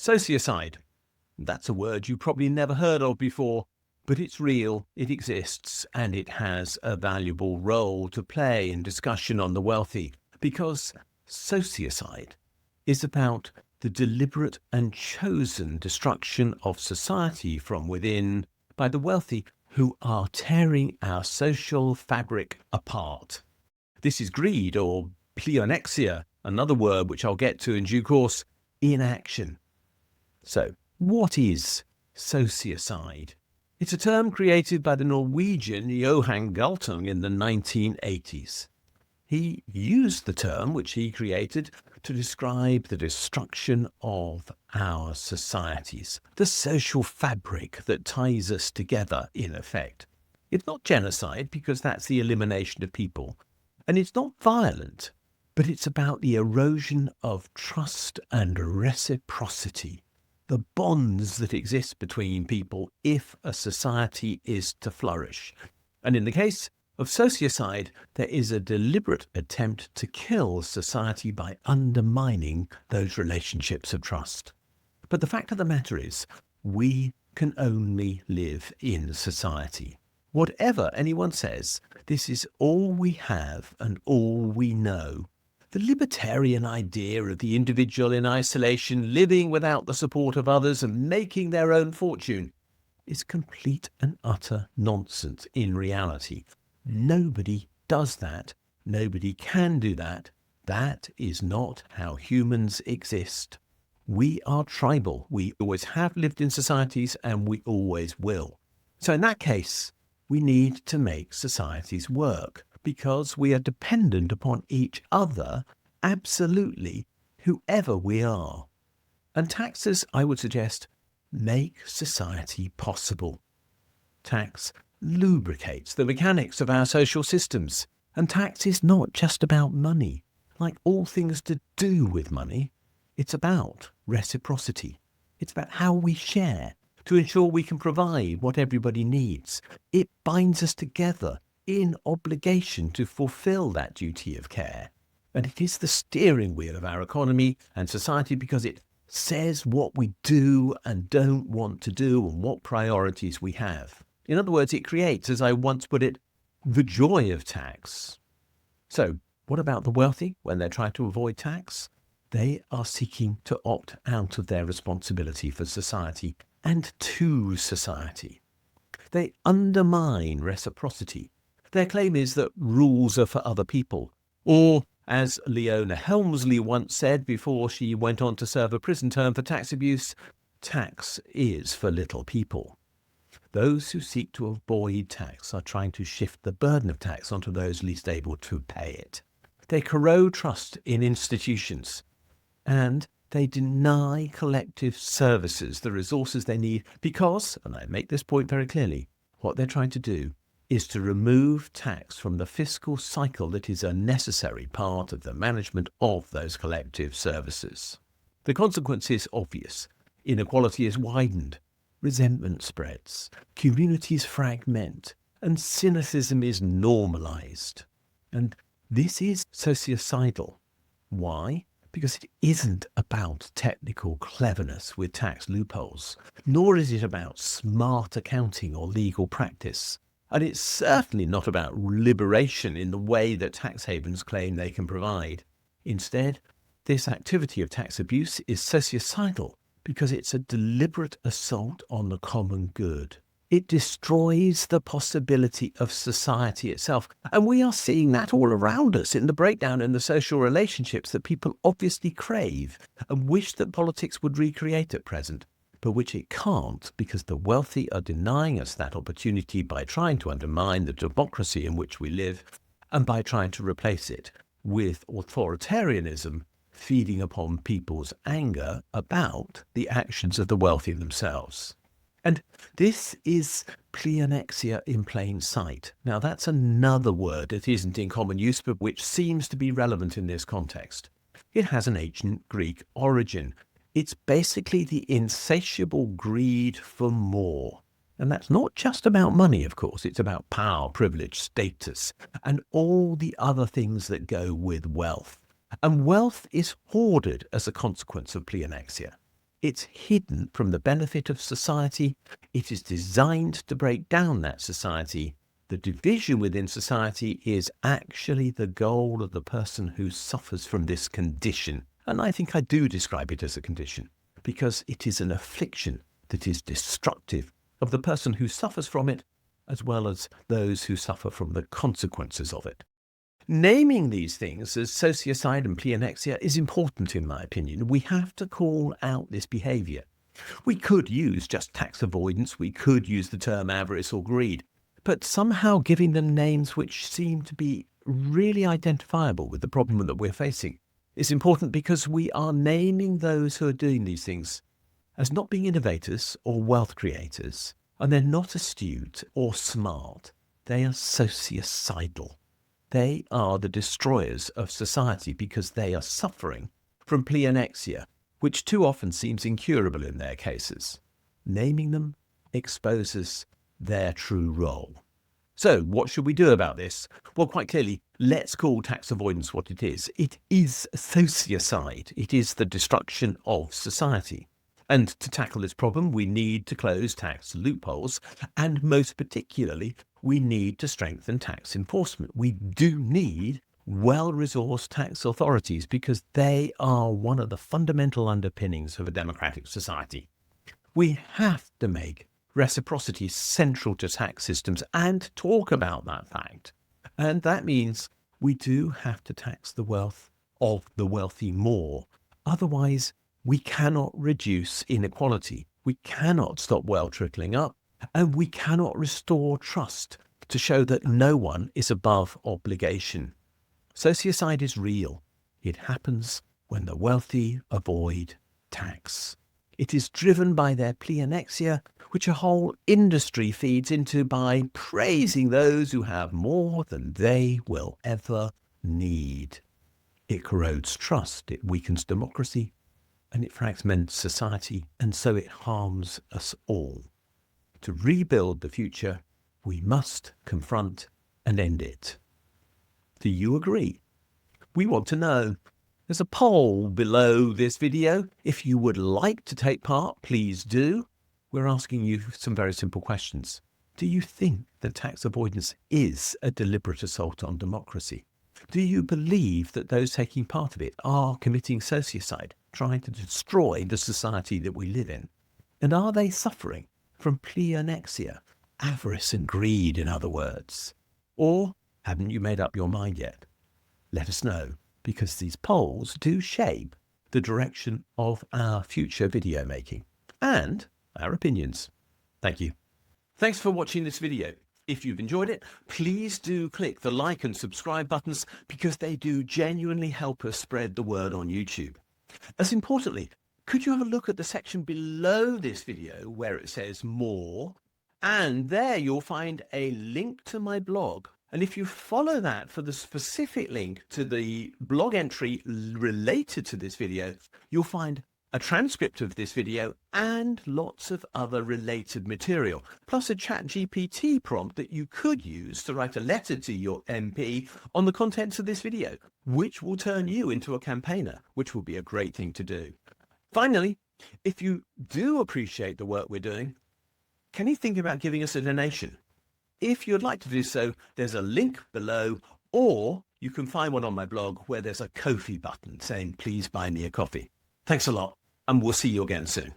Sociocide. That's a word you probably never heard of before, but it's real, it exists, and it has a valuable role to play in discussion on the wealthy, because sociocide is about the deliberate and chosen destruction of society from within by the wealthy who are tearing our social fabric apart. This is greed, or Pleonexia, another word which I'll get to in due course, in action. So, what is sociocide? It's a term created by the Norwegian Johan Galtung in the 1980s. He used the term, which he created, to describe the destruction of our societies, the social fabric that ties us together, in effect. It's not genocide, because that's the elimination of people, and it's not violent, but it's about the erosion of trust and reciprocity, the bonds that exist between people if a society is to flourish. And in the case of sociocide, there is a deliberate attempt to kill society by undermining those relationships of trust. But the fact of the matter is, we can only live in society. Whatever anyone says, this is all we have and all we know. The libertarian idea of the individual in isolation, living without the support of others and making their own fortune, is complete and utter nonsense in reality. Nobody does that. Nobody can do that. That is not how humans exist. We are tribal. We always have lived in societies and we always will. So in that case, we need to make societies work because we are dependent upon each other, absolutely, whoever we are. And taxes, I would suggest, make society possible. Tax lubricates the mechanics of our social systems. And tax is not just about money. Like all things to do with money, it's about reciprocity. It's about how we share to ensure we can provide what everybody needs. It binds us together in obligation to fulfill that duty of care. And it is the steering wheel of our economy and society because it says what we do and don't want to do and what priorities we have. In other words, it creates, as I once put it, the joy of tax. So, what about the wealthy when they're trying to avoid tax? They are seeking to opt out of their responsibility for society and to society. They undermine reciprocity. Their claim is that rules are for other people. Or, as Leona Helmsley once said before she went on to serve a prison term for tax abuse, tax is for little people. Those who seek to avoid tax are trying to shift the burden of tax onto those least able to pay it. They corrode trust in institutions, and they deny collective services the resources they need because, and I make this point very clearly, what they're trying to do is to remove tax from the fiscal cycle that is a necessary part of the management of those collective services. The consequence is obvious. Inequality is widened. Resentment spreads, communities fragment, and cynicism is normalized. And this is sociocidal. Why? Because it isn't about technical cleverness with tax loopholes, nor is it about smart accounting or legal practice. And it's certainly not about liberation in the way that tax havens claim they can provide. Instead, this activity of tax abuse is sociocidal, because it's a deliberate assault on the common good. It destroys the possibility of society itself. And we are seeing that all around us in the breakdown in the social relationships that people obviously crave and wish that politics would recreate at present, but which it can't because the wealthy are denying us that opportunity by trying to undermine the democracy in which we live and by trying to replace it with authoritarianism, feeding upon people's anger about the actions of the wealthy themselves. And this is pleonexia in plain sight. Now, that's another word that isn't in common use, but which seems to be relevant in this context. It has an ancient Greek origin. It's basically the insatiable greed for more. And that's not just about money, of course. It's about power, privilege, status, and all the other things that go with wealth. And wealth is hoarded as a consequence of pleonexia. It's hidden from the benefit of society. It is designed to break down that society. The division within society is actually the goal of the person who suffers from this condition. And I think I do describe it as a condition, because it is an affliction that is destructive of the person who suffers from it, as well as those who suffer from the consequences of it. Naming these things as sociocide and pleonexia is important, in my opinion. We have to call out this behaviour. We could use just tax avoidance, we could use the term avarice or greed, but somehow giving them names which seem to be really identifiable with the problem that we're facing is important, because we are naming those who are doing these things as not being innovators or wealth creators, and they're not astute or smart. They are sociocidal. They are the destroyers of society because they are suffering from pleonexia, which too often seems incurable in their cases. Naming them exposes their true role. So what should we do about this? Well, quite clearly, let's call tax avoidance what it is. It is sociocide. It is the destruction of society. And to tackle this problem, we need to close tax loopholes, and most particularly, we need to strengthen tax enforcement. We do need well-resourced tax authorities, because they are one of the fundamental underpinnings of a democratic society. We have to make reciprocity central to tax systems and talk about that fact. And that means we do have to tax the wealth of the wealthy more. Otherwise, we cannot reduce inequality. We cannot stop wealth trickling up, and we cannot restore trust to show that no one is above obligation. Sociocide is real. It happens when the wealthy avoid tax. It is driven by their pleonexia, which a whole industry feeds into by praising those who have more than they will ever need. It corrodes trust, it weakens democracy, and it fragments society, and so it harms us all. To rebuild the future, we must confront and end it. Do you agree? We want to know. There's a poll below this video. If you would like to take part, please do. We're asking you some very simple questions. Do you think that tax avoidance is a deliberate assault on democracy? Do you believe that those taking part of it are committing sociocide, trying to destroy the society that we live in? And are they suffering from pleonexia, avarice and greed, in other words? Or haven't you made up your mind yet? Let us know, because these polls do shape the direction of our future video making and our opinions. Thank you. Thanks for watching this video. If you've enjoyed it, please do click the like and subscribe buttons, because they do genuinely help us spread the word on YouTube. As importantly, could you have a look at the section below this video where it says more, and there you'll find a link to my blog. And if you follow that for the specific link to the blog entry related to this video, you'll find a transcript of this video and lots of other related material, plus a ChatGPT prompt that you could use to write a letter to your MP on the contents of this video, which will turn you into a campaigner, which will be a great thing to do. Finally, if you do appreciate the work we're doing, can you think about giving us a donation? If you'd like to do so, there's a link below, or you can find one on my blog where there's a Ko-fi button saying, please buy me a coffee. Thanks a lot, and we'll see you again soon.